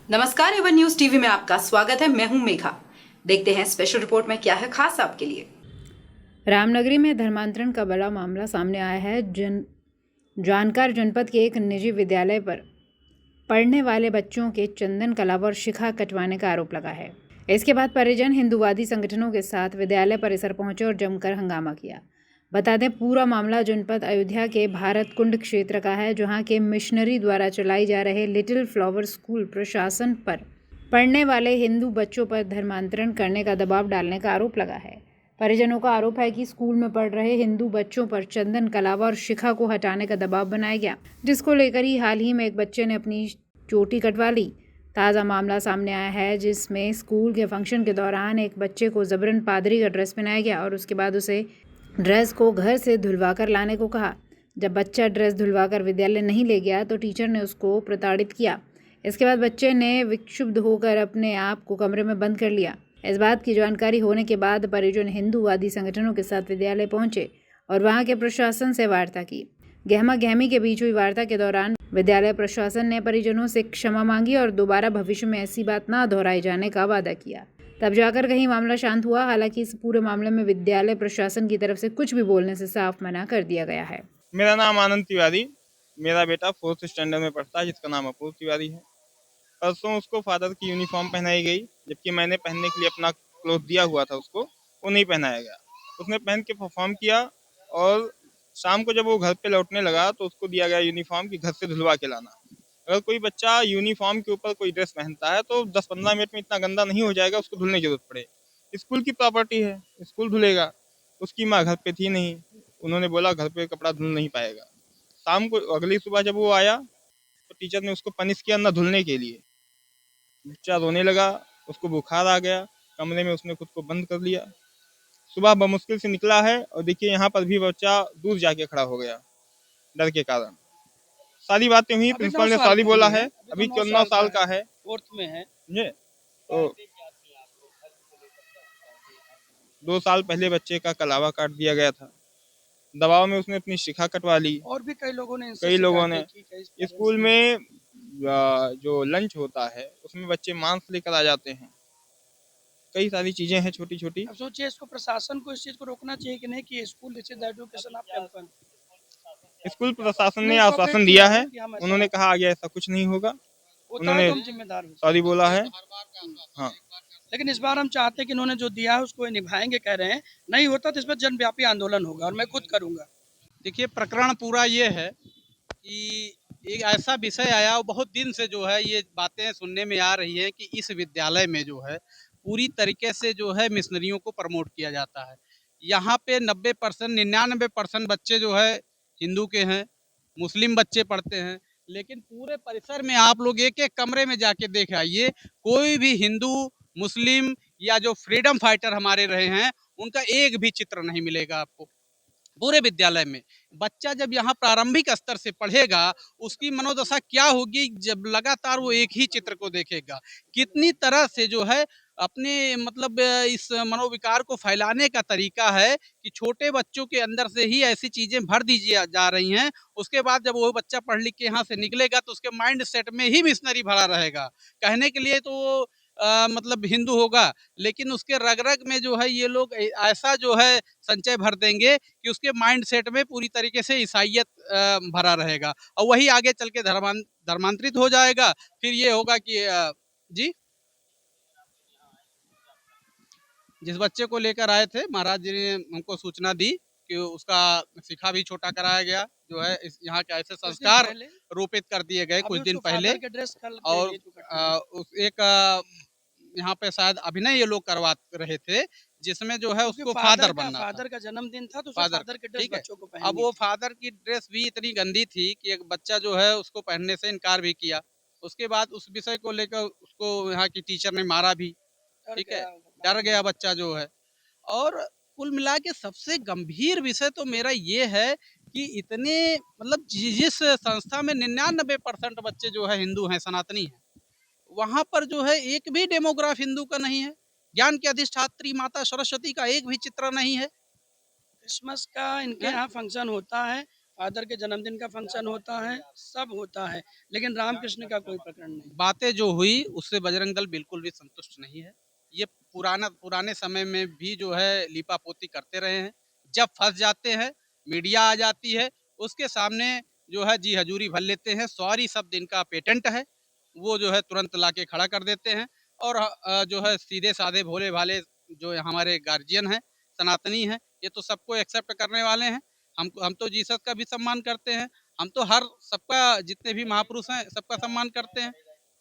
नमस्कार, Avon news TV में आपका स्वागत है। मैं हूं मेघा। देखते हैं स्पेशल रिपोर्ट में क्या है खास आपके लिए। रामनगरी में धर्मांतरण का बड़ा मामला सामने आया है। जानकार जनपद के एक निजी विद्यालय पर पढ़ने वाले बच्चों के चंदन कलावा और शिखा कटवाने का आरोप लगा है। इसके बाद परिजन हिंदूवादी संगठनों के साथ विद्यालय परिसर पहुंचे और जमकर हंगामा किया। बता दें, पूरा मामला जनपद अयोध्या के भारत कुंड क्षेत्र का है, जहां के मिशनरी द्वारा चलाई जा रहे लिटिल फ्लावर स्कूल प्रशासन पर पढ़ने वाले हिंदू बच्चों पर धर्मांतरण करने का दबाव डालने का आरोप लगा है। परिजनों का आरोप है कि स्कूल में पढ़ रहे हिंदू बच्चों पर चंदन कलावा और शिखा को हटाने का दबाव बनाया गया, जिसको लेकर ही हाल ही में एक बच्चे ने अपनी चोटी कटवा ली। ताज़ा मामला सामने आया है, जिसमें स्कूल के फंक्शन के दौरान एक बच्चे को जबरन पादरी का ड्रेस पहनाया गया और उसके बाद उसे ड्रेस को घर से धुलवाकर लाने को कहा। जब बच्चा ड्रेस धुलवाकर विद्यालय नहीं ले गया तो टीचर ने उसको प्रताड़ित किया। इसके बाद बच्चे ने विक्षुब्ध होकर अपने आप को कमरे में बंद कर लिया। इस बात की जानकारी होने के बाद परिजन हिंदूवादी संगठनों के साथ विद्यालय पहुंचे और वहां के प्रशासन से वार्ता की। गहमा गहमी के बीच हुई वार्ता के दौरान विद्यालय प्रशासन ने परिजनों से क्षमा मांगी और दोबारा भविष्य में ऐसी बात न दोहराई जाने का वादा किया। तब जाकर कहीं मामला शांत हुआ। हालांकि इस पूरे मामले में विद्यालय प्रशासन की तरफ से कुछ भी बोलने से साफ मना कर दिया गया है। मेरा नाम आनंद तिवारी। मेरा बेटा 4th स्टैंडर्ड में पढ़ता है, जिसका नाम अपूर्व तिवारी है। परसों उसको फादर की यूनिफॉर्म पहनाई गई, जबकि मैंने पहनने के लिए अपना क्लोथ दिया हुआ था उसको, वो नहीं पहनाया गया। उसने पहन के परफॉर्म किया और शाम को जब वो घर पे लौटने लगा तो उसको दिया गया यूनिफॉर्म कि घर से धुलवा के लाना। अगर कोई बच्चा यूनिफॉर्म के ऊपर कोई ड्रेस पहनता है तो 10-15 मिनट में इतना गंदा नहीं हो जाएगा उसको धुलने की जरूरत पड़े। स्कूल की प्रॉपर्टी है, स्कूल धुलेगा। उसकी माँ घर पे थी नहीं, उन्होंने बोला घर पे कपड़ा धुल नहीं पाएगा। शाम को अगली सुबह जब वो आया तो टीचर ने उसको पनिश किया न धुलने के लिए। बच्चा रोने लगा, उसको बुखार आ गया, कमरे में उसने खुद को बंद कर लिया। सुबह बमुश्किल से निकला है और देखिए यहाँ पर भी बच्चा दूर जाके खड़ा हो गया डर के कारण। सारी बातें हुई, प्रिंसिपल ने सॉरी बोला है। अभी 9 साल का है, 4th में है। समझे। तो 2 साल पहले बच्चे का कलावा काट दिया गया था। दबाव में उसने अपनी शिखा कटवा ली। और भी कई लोगों ने इनसे कई लोगों ने शिकायतें की, कई parents स्कूल ने। में जो लंच होता है उसमें बच्चे मांस लेकर आ जाते हैं। कई सारी चीजें हैं छोटी छोटी। अब सोचिए, इसको प्रशासन को इस चीज को रोकना चाहिए कि नहीं कि school this is the education of temple. School प्रशासन ने नहीं, कोऑपरेट आश्वासन किया दिया है है, कि हम ऐसा उन्होंने कहा आगे ऐसा कुछ नहीं होगा। होता है उन्होंने तो हम जिम्मेदार हैं। सॉरी बोला है। हाँ, लेकिन इस बार हम चाहते हैं कि इन्होंने जो दिया है उसको निभाएंगे, कह रहे हैं। नहीं होता तो इस पर जनव्यापी आंदोलन होगा और मैं खुद करूंगा। देखिए, प्रकरण पूरा ये है कि एक ऐसा विषय आया और बहुत दिन से जो है ये बातें सुनने में आ रही हैं कि इस विद्यालय में जो है पूरी तरीके से जो है मिशनरियों को प्रमोट किया जाता है। यहाँ पे 90% 99% बच्चे जो है हिंदू के हैं, मुस्लिम बच्चे पढ़ते हैं, लेकिन पूरे परिसर में आप लोग एक एक कमरे में जाके देख आइए, कोई भी हिंदू, मुस्लिम या जो फ्रीडम फाइटर हमारे रहे हैं उनका एक भी चित्र नहीं मिलेगा आपको पूरे विद्यालय में। बच्चा जब यहाँ प्रारंभिक स्तर से पढ़ेगा, उसकी मनोदशा क्या होगी जब लगातार वो एक ही चित्र को देखेगा। कितनी तरह से जो है अपने मतलब इस मनोविकार को फैलाने का तरीका है कि छोटे बच्चों के अंदर से ही ऐसी चीज़ें भर दी जा रही हैं। उसके बाद जब वो बच्चा पढ़ लिख के यहाँ से निकलेगा तो उसके माइंड सेट में ही मिशनरी भरा रहेगा। कहने के लिए तो वो मतलब हिंदू होगा, लेकिन उसके रग-रग में जो है ये लोग ऐसा जो है संचय भर देंगे कि उसके माइंड सेट में पूरी तरीके से ईसाइयत भरा रहेगा और वही आगे चल के धर्मांतरित हो जाएगा। फिर ये होगा कि जी, जिस बच्चे को लेकर आए थे महाराज जी ने हमको सूचना दी कि उसका शिखा भी छोटा कराया गया, जो है इस यहाँ के ऐसे कुछ दिन संस्कार पहले रोपित कर दिए गए अभी कुछ दिन उसको पहले। फादर के ड्रेस कल के और लिए जो कटवाना। उस एक यहाँ पे शायद अभिनय ये लोग करवा रहे थे, जिसमें जो है क्योंकि उसको फादर बनना था। फादर का जन्मदिन था तो उसमें फादर फादर के ड्रेस ठीक है। बच्चों को अब पहननी वो थी। फादर की ड्रेस भी इतनी गंदी थी कि एक बच्चा जो है उसको पहनने से इनकार भी किया। उसके बाद उस विषय को लेकर उसको यहाँ की टीचर ने मारा भी। डर ठीक है, गया होगा, डर मालूम गया होगा। बच्चा जो है। और कुल मिला के सबसे गंभीर विषय तो मेरा ये है कि इतने मतलब जिस संस्था में 99% बच्चे जो है हिंदू हैं, सनातनी हैं, वहाँ पर जो है एक भी डेमोग्राफ हिंदू का नहीं है। ज्ञान की अधिष्ठात्री माता सरस्वती का एक भी चित्र नहीं है। क्रिसमस का इनके हैं? यहाँ फंक्शन होता है फादर के जन्मदिन का फंक्शन होता है, सब होता है, लेकिन रामकृष्ण का कोई प्रकरण नहीं। बातें जो हुई उससे बजरंग दल बिल्कुल भी संतुष्ट नहीं है। ये पुराने समय में भी जो है लीपापोती करते रहे हैं। जब फंस जाते हैं, मीडिया आ जाती है, उसके सामने जो है जी हजूरी भर लेते हैं। सॉरी शब्द इनका पेटेंट है, वो जो है तुरंत लाके खड़ा कर देते हैं। और जो है सीधे साधे भोले भाले जो हमारे गार्जियन हैं, सनातनी हैं, ये तो सबको एक्सेप्ट करने वाले हैं। हम तो जीसस का भी सम्मान करते हैं। हम तो हर सबका, जितने भी महापुरुष हैं सबका सम्मान करते हैं।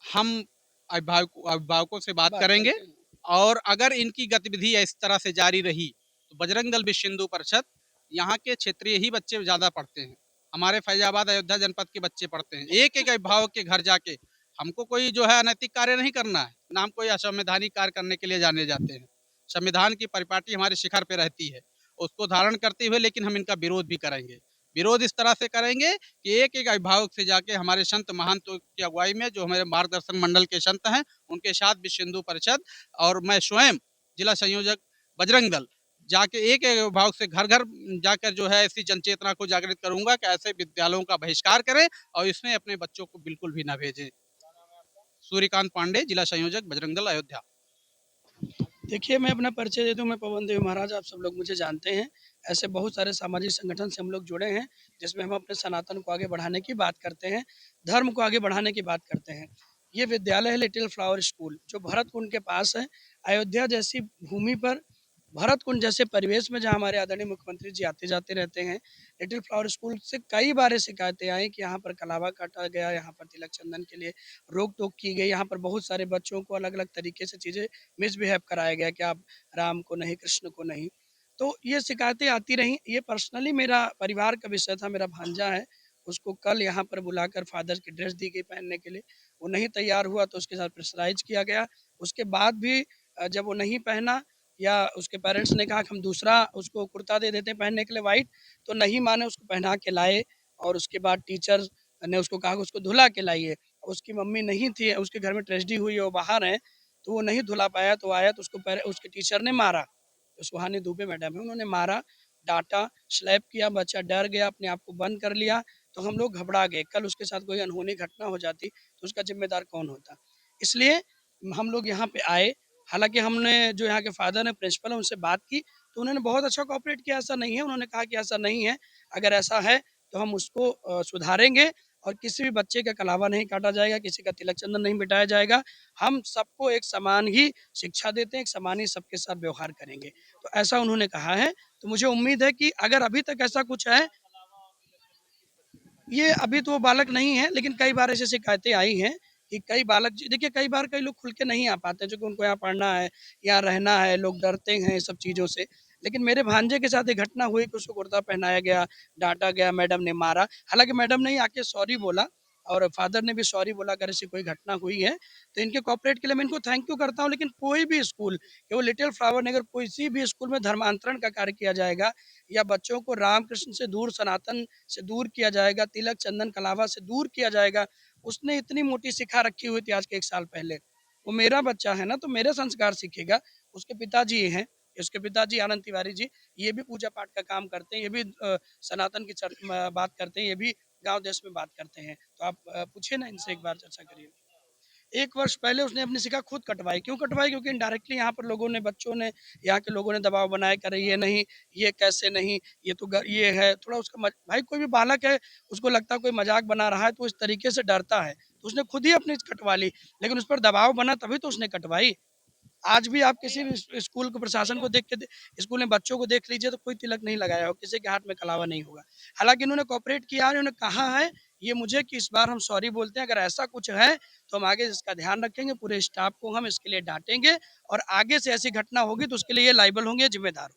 हम अभिभावकों से बात करेंगे, करते हैं। और अगर इनकी गतिविधि इस तरह से जारी रही तो बजरंग दल विश्व हिंदू परिषद, यहाँ के क्षेत्रीय ही बच्चे ज़्यादा पढ़ते हैं, हमारे फैजाबाद अयोध्या जनपद के बच्चे पढ़ते हैं। एक एक अभिभावक के घर जाके, हमको कोई जो है अनैतिक कार्य नहीं करना है, ना हम कोई असंवैधानिक कार्य करने के लिए जाने जाते हैं। संविधान की परिपाटी हमारे शिखर पे रहती है, उसको धारण करते हुए लेकिन हम इनका विरोध भी करेंगे। विरोध इस तरह से करेंगे कि एक एक अभिभावक से जाके हमारे संत महंतों की अगुवाई में, जो हमारे मार्गदर्शन मंडल के संत हैं, उनके साथ विश्व हिंदू परिषद और मैं स्वयं जिला संयोजक बजरंग दल जाके एक एक अभिभावक से घर घर जाकर जो है ऐसी जनचेतना को जागृत करूंगा कि ऐसे विद्यालयों का बहिष्कार करें और इसमें अपने बच्चों को बिल्कुल भी ना भेजें। सूर्यकांत पांडे, जिला संयोजक बजरंग दल अयोध्या। देखिए, मैं अपना परिचय दे दूँ। मैं पवन देव महाराज, आप सब लोग मुझे जानते हैं। ऐसे बहुत सारे सामाजिक संगठन से हम लोग जुड़े हैं, जिसमें हम अपने सनातन को आगे बढ़ाने की बात करते हैं, धर्म को आगे बढ़ाने की बात करते हैं। ये विद्यालय है लिटिल फ्लावर स्कूल, जो भरत कुंड के पास है। अयोध्या जैसी भूमि पर, भरत कुंड जैसे परिवेश में, जहाँ हमारे आदरणीय मुख्यमंत्री जी आते जाते रहते हैं, लिटिल फ्लावर स्कूल से कई बार शिकायतें आई कि यहाँ पर कलावा काटा गया, यहाँ पर तिलक चंदन के लिए रोक टोक की गई, यहाँ पर बहुत सारे बच्चों को अलग अलग तरीके से चीज़ें मिसबिहेव कराया गया कि आप राम को नहीं, कृष्ण को नहीं। तो ये शिकायतें आती रहीं। ये पर्सनली मेरा परिवार का विषय था। मेरा भांजा है, उसको कल यहाँ पर बुलाकर फादर की ड्रेस दी गई पहनने के लिए। वो नहीं तैयार हुआ तो उसके साथ प्रेशराइज किया गया। उसके बाद भी जब वो नहीं पहना, या उसके पेरेंट्स ने कहा कि हम दूसरा उसको कुर्ता दे देते हैं पहनने के लिए वाइट, तो नहीं माने, उसको पहना के लाए। और उसके बाद टीचर ने उसको कहा कि उसको धुला के लाइए। उसकी मम्मी नहीं थी, उसके घर में ट्रेजेडी हुई है, वो बाहर है, तो वो नहीं धुला पाया। तो आया तो उसको उसके टीचर ने मारा। सुहानी दुबे मैडम है, उन्होंने मारा, डांटा, स्लैप किया। बच्चा डर गया, अपने आप को बंद कर लिया। तो हम लोग घबरा गए, कल उसके साथ कोई अनहोनी घटना हो जाती तो उसका जिम्मेदार कौन होता। इसलिए हम लोग यहाँ पे आए। हालांकि हमने, जो यहाँ के फादर हैं, प्रिंसिपल हैं, उनसे बात की तो उन्होंने बहुत अच्छा कोऑपरेट किया। ऐसा नहीं है, उन्होंने कहा कि ऐसा नहीं है, अगर ऐसा है तो हम उसको सुधारेंगे और किसी भी बच्चे का कलावा नहीं काटा जाएगा, किसी का तिलक चंदन नहीं मिटाया जाएगा। हम सबको एक समान ही शिक्षा देते हैं, एक समान ही सबके साथ व्यवहार करेंगे। तो ऐसा उन्होंने कहा है। तो मुझे उम्मीद है कि अगर अभी तक ऐसा कुछ है, ये अभी तो वो बालक नहीं है, लेकिन कई बार ऐसी शिकायतें आई हैं कि कई बालक, देखिए कई बार कई लोग खुल के नहीं आ पाते, जो कि उनको यहाँ पढ़ना है, यहाँ रहना है, लोग डरते हैं सब चीज़ों से। लेकिन मेरे भांजे के साथ एक घटना हुई कि उसको कुर्ता पहनाया गया, डांटा गया, मैडम ने मारा। हालांकि मैडम ने आके सॉरी बोला और फादर ने भी सॉरी बोला अगर ऐसी कोई घटना हुई है तो। इनके कॉपरेट के लिए मैं इनको थैंक यू करता हूँ। लेकिन कोई भी स्कूल, कि वो लिटिल फ्लावर नहीं, अगर किसी भी स्कूल में धर्मांतरण का कार्य किया जाएगा, या बच्चों को रामकृष्ण से दूर, सनातन से दूर किया जाएगा, तिलक चंदन कलावा से दूर किया जाएगा। उसने इतनी मोटी शिखा रखी हुई थी आज के 1 साल पहले। वो मेरा बच्चा है ना, तो मेरे संस्कार सीखेगा। उसके पिताजी ये हैं, उसके पिताजी आनंद तिवारी जी, ये भी पूजा पाठ का काम करते हैं, ये भी सनातन की बात करते हैं, ये भी गांव देश में बात करते हैं। तो आप पूछिए ना इनसे, एक बार चर्चा करिए। 1 वर्ष पहले उसने अपनी शिखा खुद कटवाई। क्यों कटवाई? क्योंकि इनडायरेक्टली यहाँ पर लोगों ने, बच्चों ने, यहाँ के लोगों ने दबाव बनाया, करे ये नहीं, ये कैसे नहीं, ये तो ये है थोड़ा उसका भाई कोई भी बालक है, उसको लगता है कोई मजाक बना रहा है तो इस तरीके से डरता है, तो उसने खुद ही अपनी कटवा ली। लेकिन उस पर दबाव बना तभी तो उसने कटवाई। आज भी आप किसी भी स्कूल को, प्रशासन को देख के, स्कूल में बच्चों को देख लीजिए तो कोई तिलक नहीं लगाया हो, किसी के हाथ में कलावा नहीं होगा। हालांकि इन्होंने कोऑपरेट किया, उन्होंने कहा है ये मुझे कि इस बार हम सॉरी बोलते हैं। अगर ऐसा कुछ है तो हम आगे इसका ध्यान रखेंगे, पूरे स्टाफ को हम इसके लिए डांटेंगे और आगे से ऐसी घटना होगी तो उसके लिए ये लाइबल होंगे, जिम्मेदार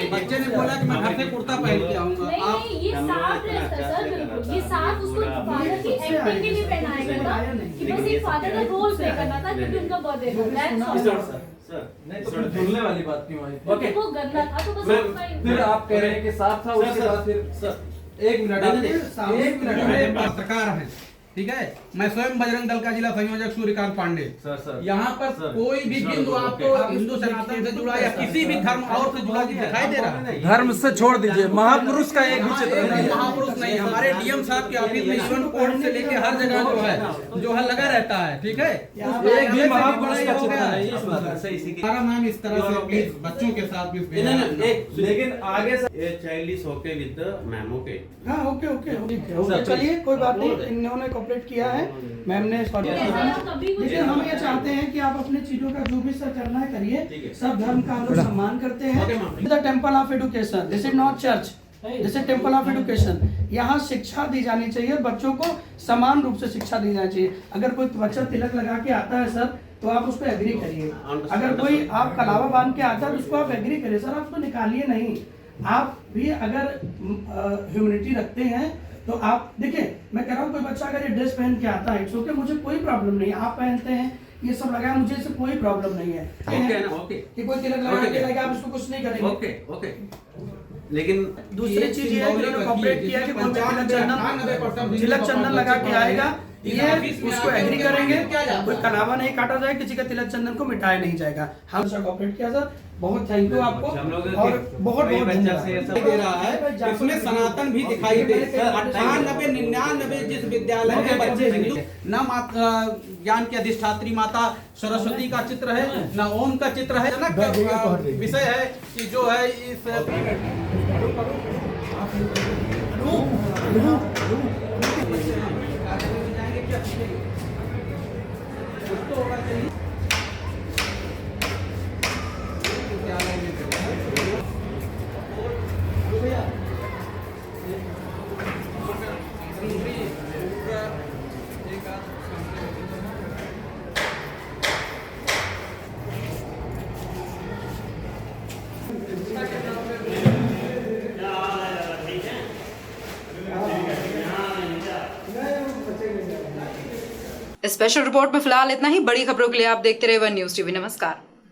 बच्चे ने बोला कि मैं घर से कुर्ता पहन के आऊंगा। ये साफ ड्रेस था सर, बिल्कुल ये साफ उसको फादर की एक्टिंग के लिए पहनाया गया था कि बस एक फादर का रोल प्ले करना था क्योंकि उनका बर्थडे था। नहीं तो फिर धुलने वाली बात क्यों आई? ओके वो गंदा था तो बस फिर आप कह रहे हैं कि साफ था, उसके बाद फिर 1 मिनट, 1 मिनट, पत्रकार हैं, ठीक है। मैं स्वयं बजरंग दल का जिला संयोजक सूर्यकांत पांडे। सर यहाँ पर कोई भी बिंदु आपको हिंदू सनातन से जुड़ा या किसी भी धर्म और से जुड़ा दिखाई दे रहा है? धर्म से छोड़ दीजिए, महापुरुष का एक भी चित्र नहीं है। महापुरुष नहीं, हमारे डीएम साहब के ऑफिस में इवन कोर्ट से लेके हर जगह जो है लगा रहता है, ठीक है। एक भी महापुरुष का चित्र नहीं है इस बात से। हमारा मैम इस तरह से प्लीज बच्चों के साथ भी लेकिन आगे से ये child is okay with ma'am, okay. हाँ ओके ओके ओके, चलिए कोई बात नहीं, इन्होंने कोऑपरेट किया है, मैम ने देखिए हम ये चाहते हैं कि आप अपने चीजों का जो भी सर करना है करिए, सब धर्म का हम लोग सम्मान करते हैं। The temple of education, this is not church, this is temple of education. यहाँ शिक्षा दी जानी चाहिए, बच्चों को समान रूप से शिक्षा दी जानी चाहिए। अगर कोई बच्चा तिलक लगा के आता है सर तो आप उसको एग्री करिए, अगर कोई आप कलावा बांध के आता है तो उसको आप एग्री करिए सर, आप उसको निकालिए नहीं। आप भी अगर ह्यूमैनिटी रखते हैं तो आप देखिए, मैं कह रहा हूँ कोई बच्चा अगर ये ड्रेस पहन के आता है तो मुझे कोई प्रॉब्लम नहीं है, आप पहनते हैं ये सब लगाया, मुझे इससे कोई प्रॉब्लम नहीं है। ओके कि कोई तिलक लगा के लगे आप उसको कुछ नहीं करेंगे। ओके ओके, लेकिन दूसरी चीज ये है कि उन्होंने कॉपरेट किया कि कोई तिलक चंदन लगा के आएगा, ये उसको एग्री करेंगे, कोई कलावा नहीं काटा जाए, किसी का तिलक चंदन को मिटाया नहीं जाएगा। हम सर कॉपरेट किया सर, बहुत थैंक यू आपको, और बहुत धन्यवाद दे रहा है। इसमें सनातन भी दिखाई दे, 98 99 जिस विद्यालय में बच्चे हिंदू न माता ज्ञान की अधिष्ठात्री माता सरस्वती का चित्र है, न ओम का चित्र है, न विषय है कि जो है इस स्पेशल रिपोर्ट में फिलहाल इतना ही। बड़ी खबरों के लिए आप देखते रहे वन न्यूज टीवी। नमस्कार।